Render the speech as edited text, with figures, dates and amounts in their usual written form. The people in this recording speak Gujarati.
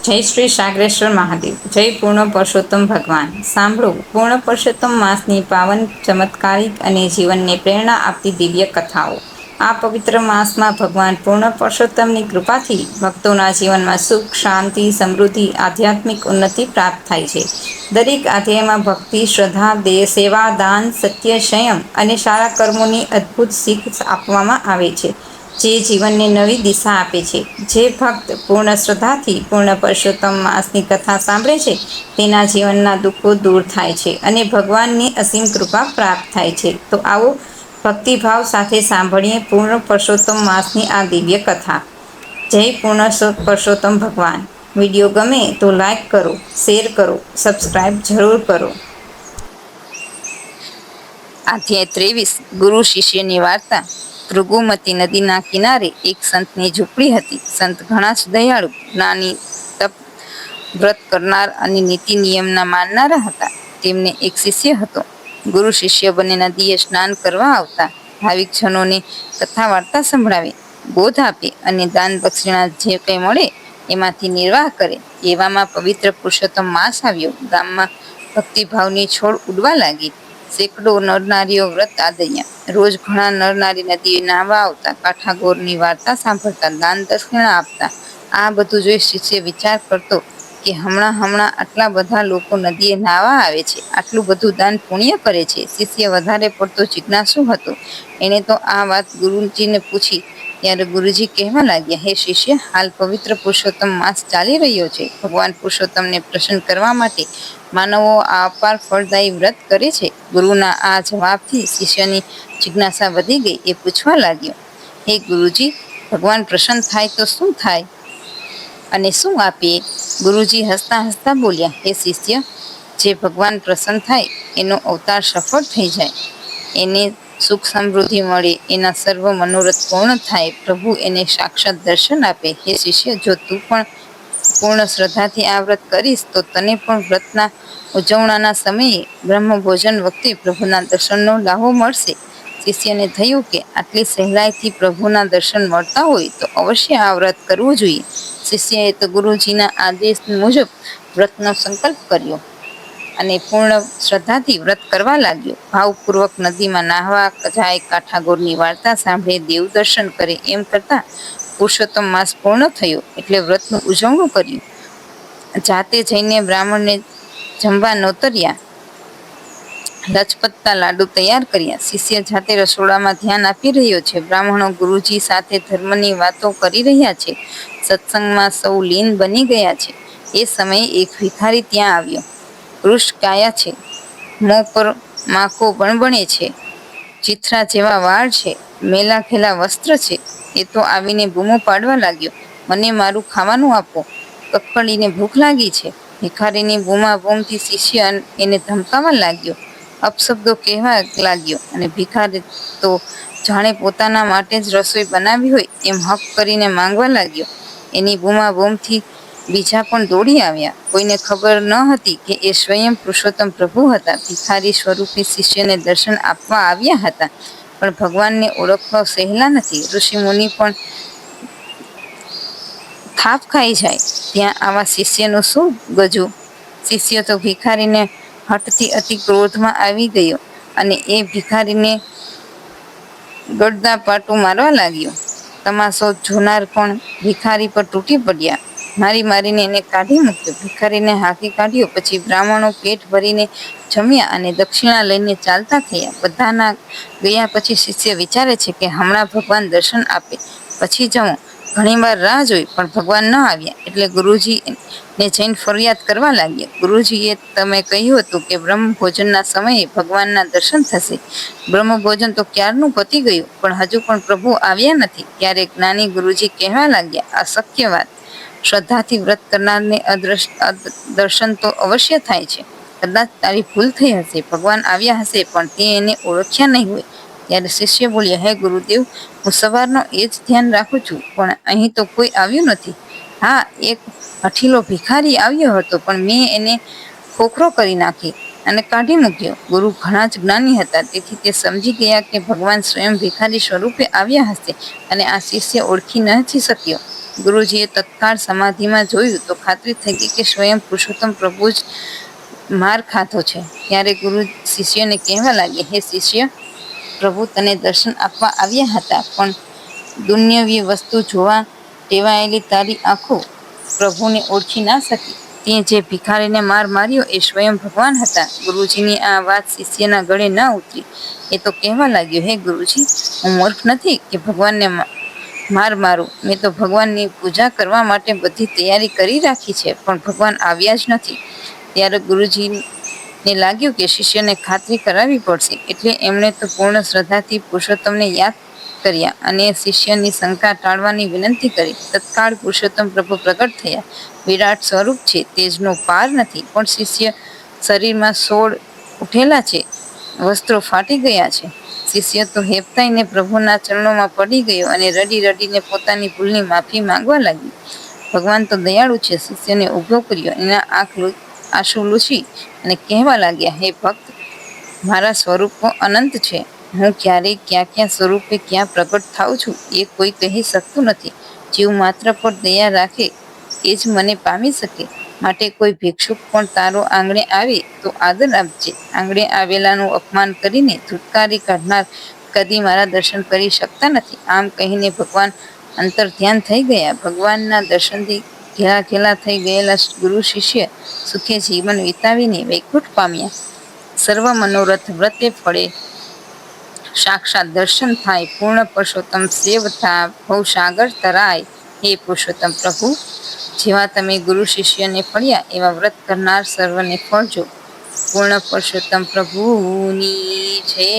જય શ્રી સાગરેશ્વર મહાદેવ. જય પૂર્ણ પુરુષોત્તમ ભગવાન. સાંભળો પૂર્ણ પુરુષોત્તમ માસની પાવન, ચમત્કારિક અને જીવનને પ્રેરણા આપતી દિવ્ય કથાઓ. આ પવિત્ર માસમાં ભગવાન પૂર્ણ પુરુષોત્તમની કૃપાથી ભક્તોના જીવનમાં સુખ, શાંતિ, સમૃદ્ધિ, આધ્યાત્મિક ઉન્નતિ પ્રાપ્ત થાય છે. દરેક અધ્યાયમાં ભક્તિ, શ્રદ્ધા, સેવા, દાન, સત્ય, સંયમ અને સારા કર્મોની અદ્ભુત શીખ આપવામાં આવે છે, જે જીવનને નવી દિશા આપે છે. જે ભક્ત પૂર્ણ શ્રદ્ધાથી પૂર્ણ પુરુષોત્તમ માસની કથા સાંભળે છે, તેના જીવનના દુઃખો દૂર થાય છે અને ભગવાનની અસીમ કૃપા પ્રાપ્ત થાય છે. તો આવો ભક્તિભાવ સાથે સાંભળીએ પૂર્ણ પુરુષોત્તમ માસની આ દિવ્ય કથા. જય પૂર્ણ પુરુષોત્તમ ભગવાન. વિડીયો ગમે તો લાઈક કરો, શેર કરો, સબસ્ક્રાઈબ જરૂર કરો. અધ્યાય 23. ગુરુ શિષ્યની વાર્તા. ભૃગુમતી નદીના કિનારે એક સંતની ઝૂંપડી હતી. સંત ઘણા જ દયાળુ, જ્ઞાની, તપ, વ્રત કરનાર અને નીતિ નિયમના માનનારા હતા. તેમને એક શિષ્ય હતો. ગુરુ શિષ્ય બંને નદીએ સ્નાન કરવા આવતા. ભાવિકજનોને કથા વાર્તા સંભળાવે, બોધ આપે અને દાન દક્ષિણા જે કંઈ મળે એમાંથી નિર્વાહ કરે. એવામાં પવિત્ર પુરુષોત્તમ માસ આવ્યો. ગામમાં ભક્તિભાવની છોડ ઉડવા લાગી. સેંકડો નરનારીઓ વ્રત આદર્યા. રોજ ઘણા નરનારી નદીએ નાહવા આવતા, કાઠાગોરની વાર્તા સાંભળતા, દાન દક્ષિણા આપતા. આ બધું જોઈ શિષ્ય વિચાર કરતો કે હમણાં આટલા બધા લોકો નદીએ નાહવા આવે છે, આટલું બધું દાન પુણ્ય કરે છે. શિષ્ય વધારે પડતો જિજ્ઞાસુ હતો. એણે તો આ વાત ગુરુજીને પૂછી. ત્યારે ગુરુજી કહેવા લાગ્યા, હે શિષ્ય, હાલ પવિત્ર પુરુષોત્તમ માસ ચાલી રહ્યો છે. ભગવાન પુરુષોત્તમને પ્રસન્ન કરવા માટે માનવો આ અપાર ફળદાયી વ્રત કરે છે. ગુરુના આ જવાબથી શિષ્યની જિજ્ઞાસા વધી ગઈ. એ પૂછવા લાગ્યો, હે ગુરુજી, ભગવાન પ્રસન્ન થાય તો શું થાય અને શું આપે? ગુરુજી હસતા હસતા બોલ્યા, હે શિષ્ય, જે ભગવાન પ્રસન્ન થાય એનો અવતાર સફળ થઈ જાય, એને સુખ સમૃદ્ધિ મળે, એના સર્વ મનોરથ પૂર્ણ થાય, પ્રભુ એને સાક્ષાત દર્શન આપે. હે શિષ્ય, જો તું પણ પૂર્ણ શ્રદ્ધાથી આ વ્રત કરીશ તો તને પણ વ્રતના ઉજવણાના સમયે બ્રહ્મ ભોજન વખતે પ્રભુના દર્શનનો લાહો મળશે. શિષ્યને થયું કે આટલી સહેલાઈથી પ્રભુના દર્શન મળતા હોય તો અવશ્ય આ વ્રત કરવું જોઈએ. શિષ્યએ તો ગુરુજીના આદેશ મુજબ વ્રતનો સંકલ્પ કર્યો અને પૂર્ણ શ્રદ્ધાથી વ્રત કરવા લાગ્યો. ભાવપૂર્વક નદીમાં નાહવા જાય, કાઠાગોરની વાર્તા સાંભળે, દેવ દર્શન કરે, એમ કરતા પુરુષોત્તમ માસ પૂર્ણ થયો એટલે વ્રતનું ઉજવણું કર્યું. જાતે જઈને બ્રાહ્મણને જમવા નોતર્યા. લચપતતા લાડુ તૈયાર કર્યા. શિષ્ય જાતે રસોડામાં ધ્યાન આપી રહ્યો છે. બ્રાહ્મણો ગુરુજી સાથે ધર્મની વાતો કરી રહ્યા છે. સત્સંગમાં સૌ લીન બની ગયા છે. એ સમયે એક ભિખારી ત્યાં આવ્યો. કૃશ કાયા છે, મોં પર માકો બણબણે છે, ચીથરા જેવા વાળ છે, મેલા ખેલા વસ્ત્ર છે. એ તો આવીને બૂમો પાડવા લાગ્યો, મને મારું ખાવાનું આપો, કકડીને ભૂખ લાગી છે. ભિખારીની બૂમાબૂમથી શિષ્ય એને ધમકાવવા લાગ્યો, અપશબ્દો કહેવા લાગ્યો અને ભિખારી તો જાણે પોતાના માટે જ રસોઈ બનાવી હોય એમ હક કરીને માંગવા લાગ્યો. એની બૂમાબૂમથી બીજા પણ દોડી આવ્યા. કોઈને ખબર ન હતી કે એ સ્વયં પુરુષોત્તમ પ્રભુ હતા. ભિખારી સ્વરૂપી શિષ્યને દર્શન આપવા આવ્યા હતા, પણ ભગવાનને ઓળખવા સહેલા નથી. ઋષિમુનિ પણ થાપ ખાઈ જાય ત્યાં આવા શિષ્યનું શું ગજું? શિષ્ય તો ભિખારીને હઠથી અતિ ક્રોધમાં આવી ગયો અને એ ભિખારીને ગડદાપાટું મારવા લાગ્યો. તમાશો જોનાર પણ ભિખારી પર તૂટી પડ્યા. મારીને એને કાઢી મૂક્યો. ભિખારીને હાંકી કાઢ્યો. પછી બ્રાહ્મણો પેટ ભરીને જમ્યા અને દક્ષિણા લઈને ચાલતા થયા. બધાના ગયા પછી શિષ્ય વિચારે છે કે હમણાં ભગવાન દર્શન આપે પછી જવું. ઘણીવાર રાહ જોઈ પણ ભગવાન ન આવ્યા એટલે ગુરુજીને જઈને ફરિયાદ કરવા લાગ્યા. ગુરુજીએ તમે કહ્યું હતું કે બ્રહ્મ ભોજનના સમયે ભગવાનના દર્શન થશે. બ્રહ્મ ભોજન તો ક્યારનું પતી ગયું, પણ હજુ પણ પ્રભુ આવ્યા નથી. ત્યારે જ્ઞાની ગુરુજી કહેવા લાગ્યા, અશક્ય વાત. શ્રદ્ધાથી વ્રત કરનારને દર્શન તો અવશ્ય થાય છે. કદાચ તારી ભૂલ થઈ હશે, ભગવાન આવ્યા હશે પણ તે એને ઓળખ્યા નહીં હોય. ત્યારે શિષ્ય બોલ્યા, હે ગુરુદેવ, હું સવારનો એ જ ધ્યાન રાખું છું, પણ અહીં તો કોઈ આવ્યું નથી. હા, એક હઠીલો ભિખારી આવ્યો હતો, પણ મેં એને ખોખરો કરી નાખી અને કાઢી મૂક્યો. ગુરુ ઘણા જ જ્ઞાની હતા, તેથી તે સમજી ગયા કે ભગવાન સ્વયં ભિખારી સ્વરૂપે આવ્યા હશે અને આ શિષ્ય ઓળખી નથી શક્યો. ગુરુજીએ તત્કાળ સમાધિમાં જોયું તો ખાતરી થઈ ગઈ કે સ્વયં પુરુષોત્તમ પ્રભુ જ માર ખાધો છે. ત્યારે ગુરુ શિષ્યને કહેવા લાગ્યા, હે શિષ્ય, પ્રભુ તને દર્શન આપવા આવ્યા હતા, પણ દુન્યવી વસ્તુ જોવા ટેવાયેલી તારી આંખો પ્રભુને ઓળખી ના શકી. તે જે ભિખારીને માર માર્યો એ સ્વયં ભગવાન હતા. ગુરુજીની આ વાત શિષ્યના ગળે ન ઉતરી. એ તો કહેવા લાગ્યો, હે ગુરુજી, હું મૂર્ખ નથી કે ભગવાનને માર મારું. મેં તો ભગવાનની પૂજા કરવા માટે બધી તૈયારી કરી રાખી છે, પણ ભગવાન આવ્યા જ નથી. ત્યારે ગુરુજીને લાગ્યું કે શિષ્યને ખાતરી કરાવવી પડશે, એટલે એમણે તો પૂર્ણ શ્રદ્ધાથી પુરુષોત્તમને યાદ કર્યા અને શિષ્યની શંકા ટાળવાની વિનંતી કરી. તત્કાળ પુરુષોત્તમ પ્રભુ પ્રગટ થયા. વિરાટ સ્વરૂપ છે, તેજનો પાર નથી. પણ શિષ્ય શરીરમાં સોળ ઉઠેલા છે, વસ્ત્રો ફાટી ગયા છે. શિષ્ય તો હેબતાઈને પ્રભુના ચરણોમાં પડી ગયો અને રડી રડીને પોતાની ભૂલની માફી માંગવા લાગ્યો. ભગવાન તો દયાળુ છે. શિષ્યને ઊભો કર્યો, એના આંસુ લૂછી અને કહેવા લાગ્યા, હે ભક્ત, મારા સ્વરૂપો અનંત છે. હું ક્યારેય ક્યાં ક્યાં સ્વરૂપે ક્યાં પ્રગટ થાઉં છું એ કોઈ કહી શકતું નથી. જીવ માત્ર પર દયા રાખે એ જ મને પામી શકે. માટે કોઈ ભિક્ષુક પણ તારો આંગણે આવે તો આદર આપજે. આંગણે આવેલાનું અપમાન કરીને ધુત્કારી કાઢનાર કદી મારા દર્શન કરી શકતા નથી. આમ કહીને ભગવાન અંતર્ધ્યાન થઈ ગયા. ભગવાનના દર્શનથી ઘેલા ઘેલા થઈ ગયેલા ગુરુ શિષ્ય સુખે જીવન વિતાવીને વૈકુંઠ પામ્યા. સર્વ મનોરથ વ્રતે ફળે, સાક્ષાત દર્શન થાય. પૂર્ણ પુરુષોત્તમ સેવ થા, ભવસાગર તરાય. હે પુરુષોત્તમ પ્રભુ, જેવા તમે ગુરુ શિષ્યને ફળ્યા એવા વ્રત કરનાર સર્વને ફળજો. પૂર્ણ પુરુષોત્તમ પ્રભુની જય.